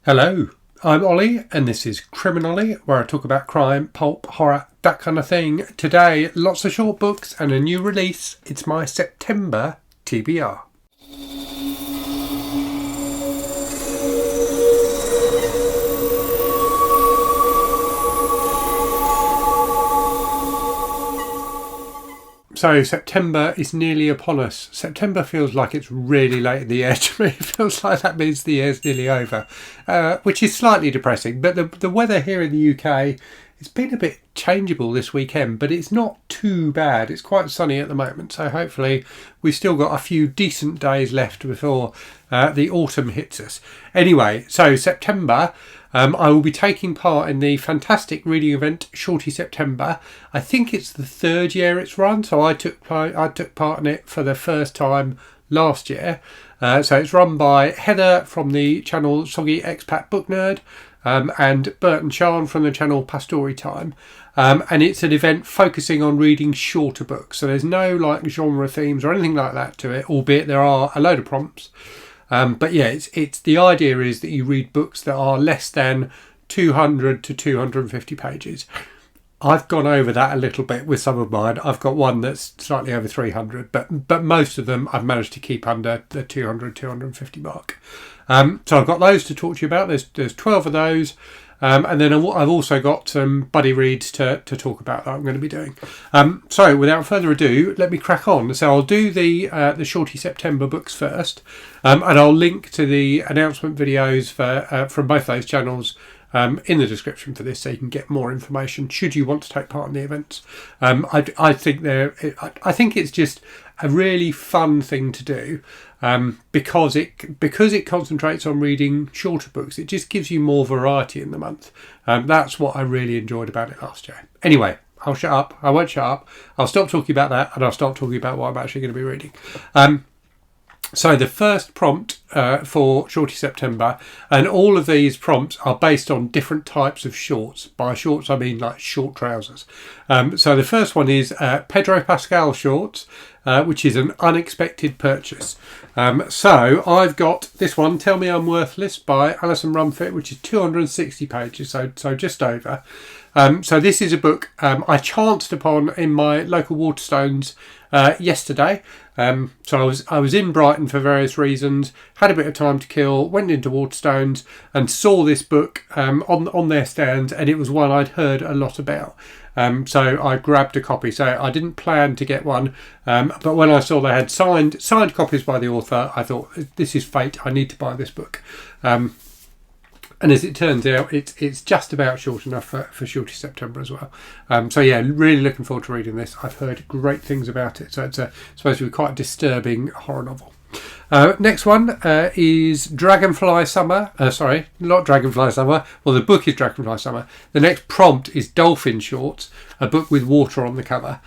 Hello, I'm Ollie and this is Criminally, where I talk about crime, pulp, horror, that kind of thing. Today, lots of short books and a new release. It's my September TBR. So September is nearly upon us. September feels like it's really late in the year to me. It feels like that means the year's nearly over, which is slightly depressing. But the weather here in the UK, it's been a bit changeable this weekend, but it's not too bad. It's quite sunny at the moment, so hopefully we've still got a few decent days left before the autumn hits us. Anyway, so September. I will be taking part in the fantastic reading event Shorty September. I think it's the third year it's run, so I took part in it for the first time last year. So it's run by Heather from the channel Soggy Expat Book Nerd and Bert and Sean from the channel Pastori Time. And it's an event focusing on reading shorter books. So there's no like genre themes or anything like that to it, albeit there are a load of prompts. But yeah, it's the idea is that you read books that are less than 200 to 250 pages. I've gone over that a little bit with some of mine. I've got one that's slightly over 300, but most of them I've managed to keep under the 200, 250 mark. So I've got those to talk to you about. There's 12 of those. And then I've also got some buddy reads to talk about that I'm going to be doing. So without further ado, let me crack on. So I'll do the Shorty September books first, and I'll link to the announcement videos from both those channels in the description for this, so you can get more information should you want to take part in the events. I think it's just a really fun thing to do. Because it concentrates on reading shorter books, it just gives you more variety in the month. That's what I really enjoyed about it last year. Anyway, I'll shut up. I won't shut up. I'll stop talking about that, and I'll stop talking about what I'm actually going to be reading. So the first prompt for Shorty September, and all of these prompts are based on different types of shorts. By shorts, I mean like short trousers. So the first one is Pedro Pascal shorts, which is an unexpected purchase. So I've got this one, Tell Me I'm Worthless by Alison Rumfitt, which is 260 pages, so just over. So this is a book I chanced upon in my local Waterstones yesterday. So I was in Brighton for various reasons, had a bit of time to kill, went into Waterstones and saw this book on their stand, and it was one I'd heard a lot about. So I grabbed a copy. So I didn't plan to get one, but when I saw they had signed copies by the author, I thought, this is fate, I need to buy this book. And as it turns out, it's just about short enough for Shorty September as well. So yeah, really looking forward to reading this. I've heard great things about it. So it's supposed to be quite a disturbing horror novel. Next one is Dragonfly Summer. Sorry, not Dragonfly Summer. Well, the book is Dragonfly Summer. The next prompt is Dolphin Shorts, a book with water on the cover.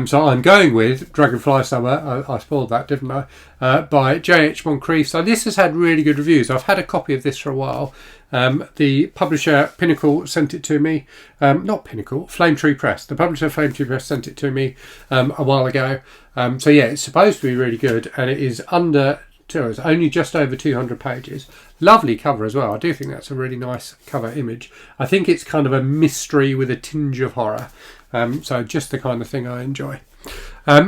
So I'm going with Dragonfly Summer. I spoiled that, didn't I? By J.H. Moncrieff. So this has had really good reviews. I've had a copy of this for a while. The publisher Pinnacle sent it to me. Not Pinnacle, Flame Tree Press. The publisher Flame Tree Press sent it to me a while ago. So yeah, it's supposed to be really good, and it is it's only just over 200 pages. Lovely cover as well. I do think that's a really nice cover image. I think it's kind of a mystery with a tinge of horror. So just the kind of thing I enjoy.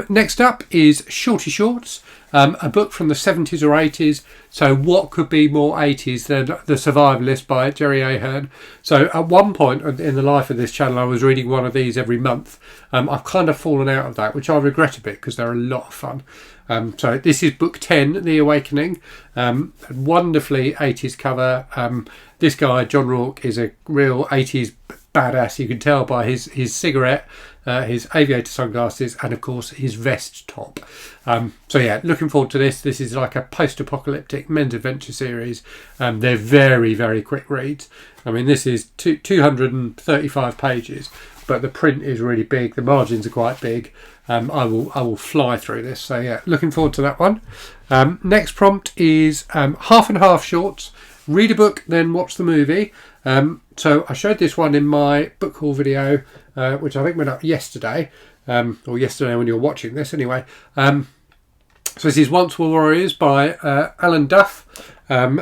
Next up is Shorty Shorts, a book from the 70s or 80s. So what could be more 80s than The Survivalist by Jerry Ahern? So at one point in the life of this channel, I was reading one of these every month. I've kind of fallen out of that, which I regret a bit because they're a lot of fun. So this is book 10, The Awakening. Wonderfully 80s cover. This guy, John Rourke, is a real 80s badass. You can tell by his cigarette, his aviator sunglasses, and of course his vest top. So yeah, looking forward to this. This is like a post-apocalyptic men's adventure series. They're very, very quick reads. I mean, this is 235 pages, but the print is really big. The margins are quite big. I will fly through this. So yeah, looking forward to that one. Next prompt is half and half shorts. Read a book, then watch the movie. So I showed this one in my book haul video, which I think went up yesterday, or yesterday when you're watching this anyway. So this is Once Were Warriors by Alan Duff.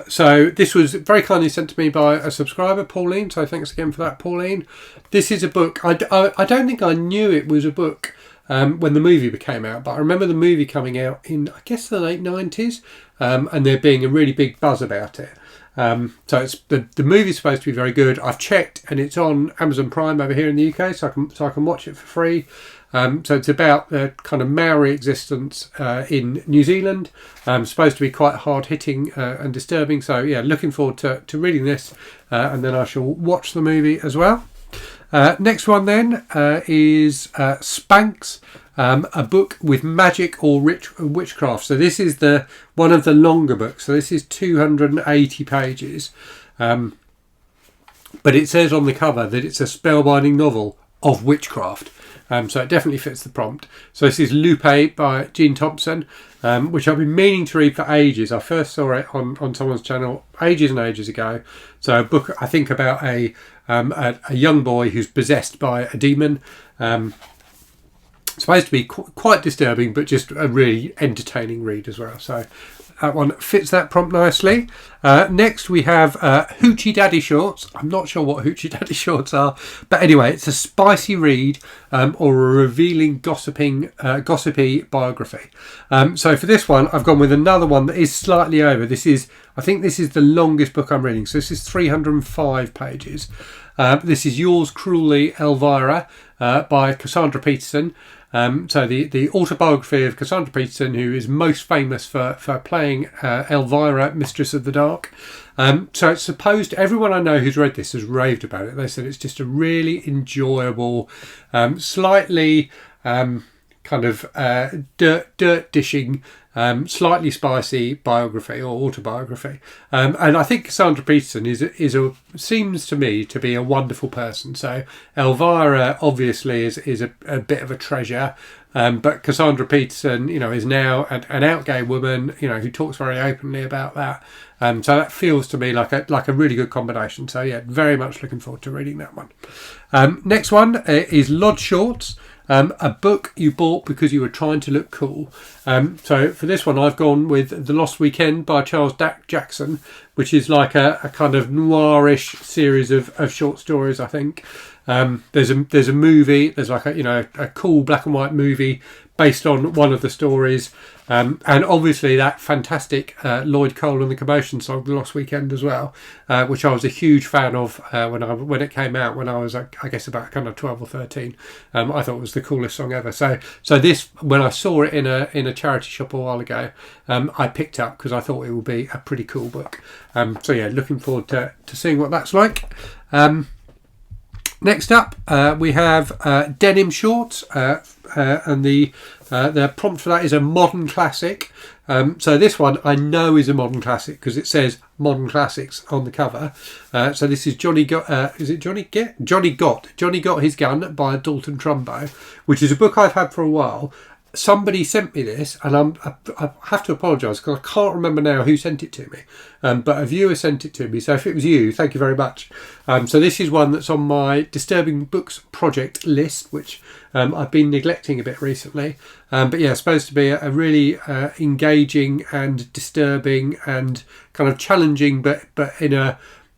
So this was very kindly sent to me by a subscriber, Pauline. So thanks again for that, Pauline. This is a book. I don't think I knew it was a book when the movie came out, but I remember the movie coming out in, I guess, the late 90s, and there being a really big buzz about it. So it's the movie's supposed to be very good. I've checked, and it's on Amazon Prime over here in the UK, so I can watch it for free. So it's about the kind of Maori existence in New Zealand. Supposed to be quite hard hitting and disturbing. So yeah, looking forward to reading this, and then I shall watch the movie as well. Next one then is Spanx, a book with magic or witchcraft. So this is one of the longer books. So this is 280 pages. But it says on the cover that it's a spellbinding novel of witchcraft. So it definitely fits the prompt. So this is Lupe by Jean Thompson, which I've been meaning to read for ages. I first saw it on someone's channel ages and ages ago. So a book, I think, about a young boy who's possessed by a demon. Supposed to be quite disturbing, but just a really entertaining read as well. So that one fits that prompt nicely. Next we have Hoochie Daddy Shorts. I'm not sure what Hoochie Daddy Shorts are, but anyway, it's a spicy read or a revealing gossipy biography. So for this one, I've gone with another one that is slightly over. I think this is the longest book I'm reading. So this is 305 pages. This is Yours Cruelly, Elvira by Cassandra Peterson. So the autobiography of Cassandra Peterson, who is most famous for playing Elvira, Mistress of the Dark. So it's supposed, everyone I know who's read this has raved about it. They said it's just a really enjoyable, slightly kind of dirt dishing, slightly spicy biography or autobiography. And I think Cassandra Peterson seems to me to be a wonderful person. So Elvira obviously is a bit of a treasure. But Cassandra Peterson, is now an out gay woman, who talks very openly about that. So that feels to me like a really good combination. So yeah, very much looking forward to reading that one. Next one is Lodge Shorts. A book you bought because you were trying to look cool. So for this one, I've gone with The Lost Weekend by Charles Jackson, which is like a kind of noirish series of short stories, I think. There's a movie. There's like a cool black and white movie based on one of the stories, and obviously that fantastic Lloyd Cole and the Commotion song, The Lost Weekend, as well, which I was a huge fan of when it came out when I was I guess about kind of 12 or 13. I thought it was the coolest song ever. So this, when I saw it in a charity shop a while ago, I picked up because I thought it would be a pretty cool book. So yeah, looking forward to seeing what that's like. Next up, we have Denim Shorts, and the prompt for that is a modern classic. So this one I know is a modern classic because it says Modern Classics on the cover. So this is Johnny Got His Gun by Dalton Trumbo, which is a book I've had for a while. Somebody sent me this, and I have to apologise because I can't remember now who sent it to me. But a viewer sent it to me, so if it was you, thank you very much. So this is one that's on my Disturbing Books project list, which I've been neglecting a bit recently. But yeah, supposed to be a really engaging and disturbing and kind of challenging, but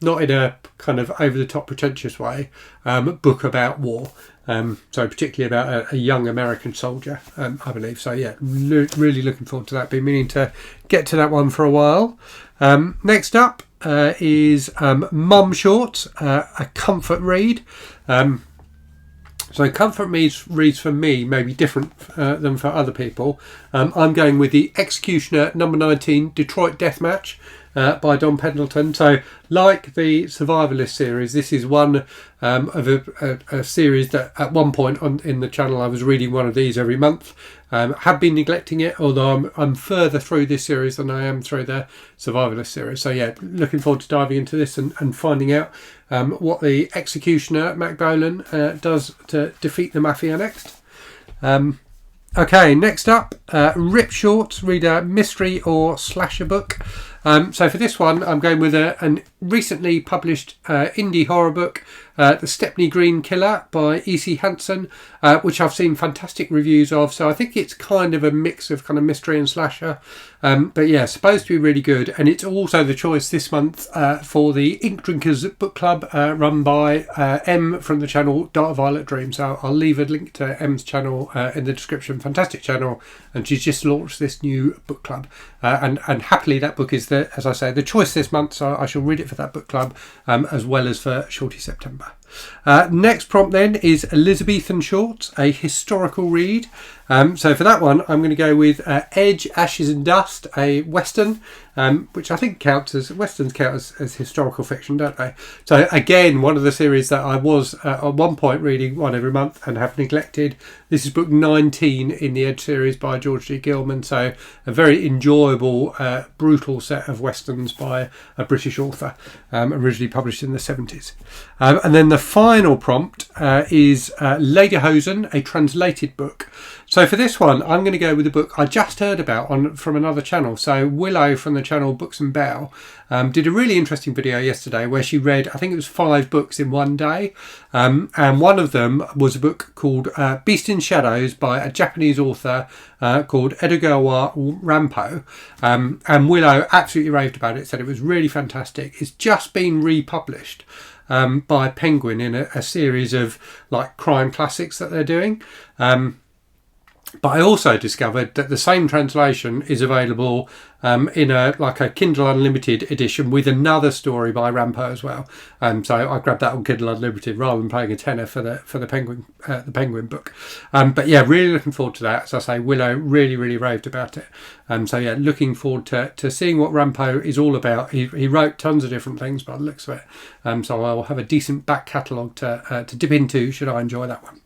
not in a kind of over-the-top pretentious way, book about war. So particularly about a young American soldier, I believe. So yeah, really looking forward to that. Been meaning to get to that one for a while. Next up is Mum Shorts, a comfort read. So comfort reads for me may be different than for other people. I'm going with The Executioner number 19, Detroit Deathmatch, by Don Pendleton. So like the Survivalist series, this is one of a series that at one point in the channel I was reading one of these every month. Have been neglecting it, although I'm further through this series than I am through the Survivalist series. So yeah, looking forward to diving into this and finding out what the Executioner, Mac Bolan, does to defeat the Mafia next. Okay, next up, Rip Shorts, read a mystery or slasher book. So for this one, I'm going with an recently published indie horror book, The Stepney Green Killer by E.C. Hanson, which I've seen fantastic reviews of. So I think it's kind of a mix of kind of mystery and slasher. But yeah, supposed to be really good. And it's also the choice this month for the Ink Drinkers Book Club run by M from the channel Dark Violet Dream. So I'll leave a link to M's channel in the description. Fantastic channel. And she's just launched this new book club. And happily that book is, as I say, the choice this month. So I shall read it for that book club as well as for Shorty September. Next prompt then is Elizabethan Shorts, a historical read. So for that one, I'm going to go with Edge, Ashes and Dust, a Western, which I think Westerns count as historical fiction, don't they? So again, one of the series that I was at one point reading one every month and have neglected. This is book 19 in the Edge series by George D. Gilman. So a very enjoyable, brutal set of Westerns by a British author, originally published in the 70s. And then the final prompt is Lederhosen, a translated book. So for this one, I'm going to go with a book I just heard about from another channel. So Willow from the channel Books and Bell did a really interesting video yesterday where she read, I think it was 5 books in one day. And one of them was a book called Beast in Shadows by a Japanese author called Edogawa Rampo. And Willow absolutely raved about it, said it was really fantastic. It's just been republished by Penguin in a series of like crime classics that they're doing. But I also discovered that the same translation is available in a Kindle Unlimited edition with another story by Rampo as well. So I grabbed that on Kindle Unlimited rather than paying a tenner for the Penguin book. But yeah, really looking forward to that. As I say, Willow really, really raved about it. So yeah, looking forward to seeing what Rampo is all about. He wrote tons of different things by the looks of it. So I'll have a decent back catalogue to dip into should I enjoy that one.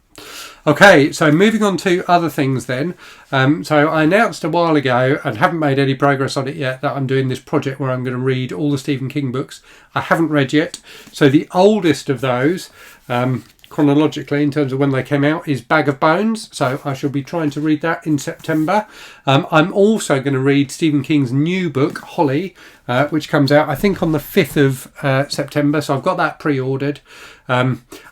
Okay, so moving on to other things then. So I announced a while ago and haven't made any progress on it yet that I'm doing this project where I'm going to read all the Stephen King books. I haven't read yet. So the oldest of those, chronologically in terms of when they came out, is Bag of Bones. So I shall be trying to read that in September. I'm also going to read Stephen King's new book, Holly, which comes out I think on the 5th of September. So I've got that pre-ordered.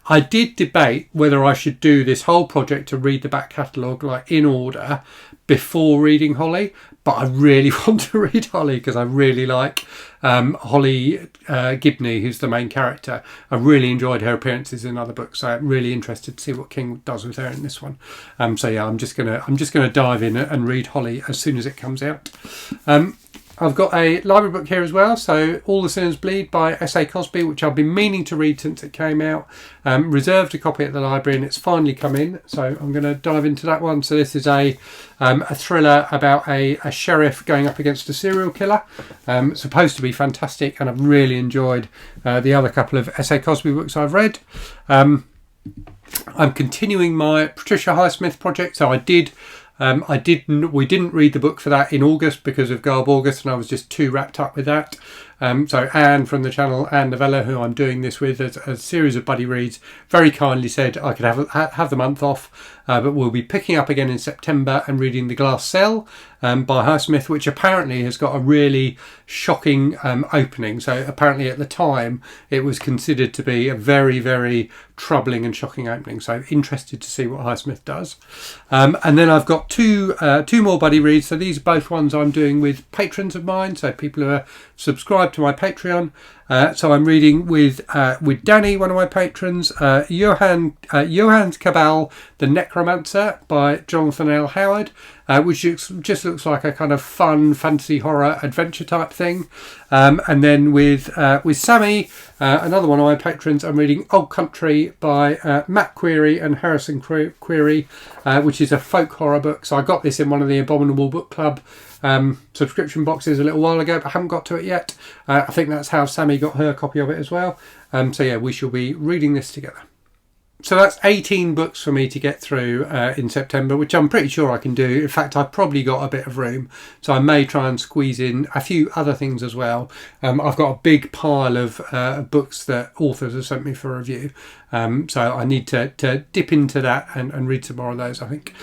I did debate whether I should do this whole project to read the back catalogue like in order before reading Holly, but I really want to read Holly because I really like Holly Gibney, who's the main character. I really enjoyed her appearances in other books, so I'm really interested to see what King does with her in this one. So yeah, I'm just gonna dive in and read Holly as soon as it comes out. I've got a library book here as well, so All the Sinners Bleed by S.A. Cosby, which I've been meaning to read since it came out. Reserved a copy at the library and it's finally come in, so I'm going to dive into that one. So this is a thriller about a sheriff going up against a serial killer. It's supposed to be fantastic, and I've really enjoyed the other couple of S.A. Cosby books I've read. I'm continuing my Patricia Highsmith project, so we didn't read the book for that in August because of Garb August, and I was just too wrapped up with that. So Anne from the channel, Anne Novella, who I'm doing this with as a series of buddy reads, very kindly said I could have the month off, but we'll be picking up again in September and reading The Glass Cell by Highsmith, which apparently has got a really shocking opening. So apparently at the time it was considered to be a very, very troubling and shocking opening. So interested to see what Highsmith does. And then I've got two more buddy reads. So these are both ones I'm doing with patrons of mine, so people who are subscribed to my Patreon. So I'm reading with Danny, one of my patrons, Johannes Cabal, The Necromancer by Jonathan L. Howard, which just looks like a kind of fun fantasy horror adventure type thing. And then with Sammy, another one of my patrons, I'm reading Old Country by Matt Query and Harrison Query, which is a folk horror book. So I got this in one of the Abominable Book Club subscription boxes a little while ago, but haven't got to it yet. I think that's how Sammy got her copy of it as well. So yeah, we shall be reading this together. So that's 18 books for me to get through in September, which I'm pretty sure I can do. In fact, I've probably got a bit of room, so I may try and squeeze in a few other things as well. I've got a big pile of books that authors have sent me for review, so I need to dip into that and read some more of those, I think.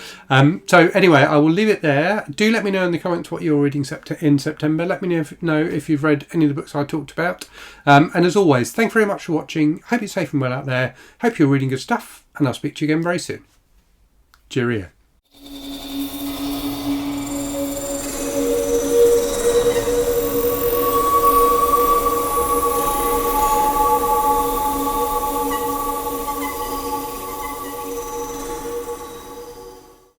So anyway, I will leave it there. Do let me know in the comments what you're reading in September. Let me know if you've read any of the books I talked about. And as always, thanks very much for watching. Hope you're safe and well out there. Hope you're reading good stuff, and I'll speak to you again very soon. Cheerio.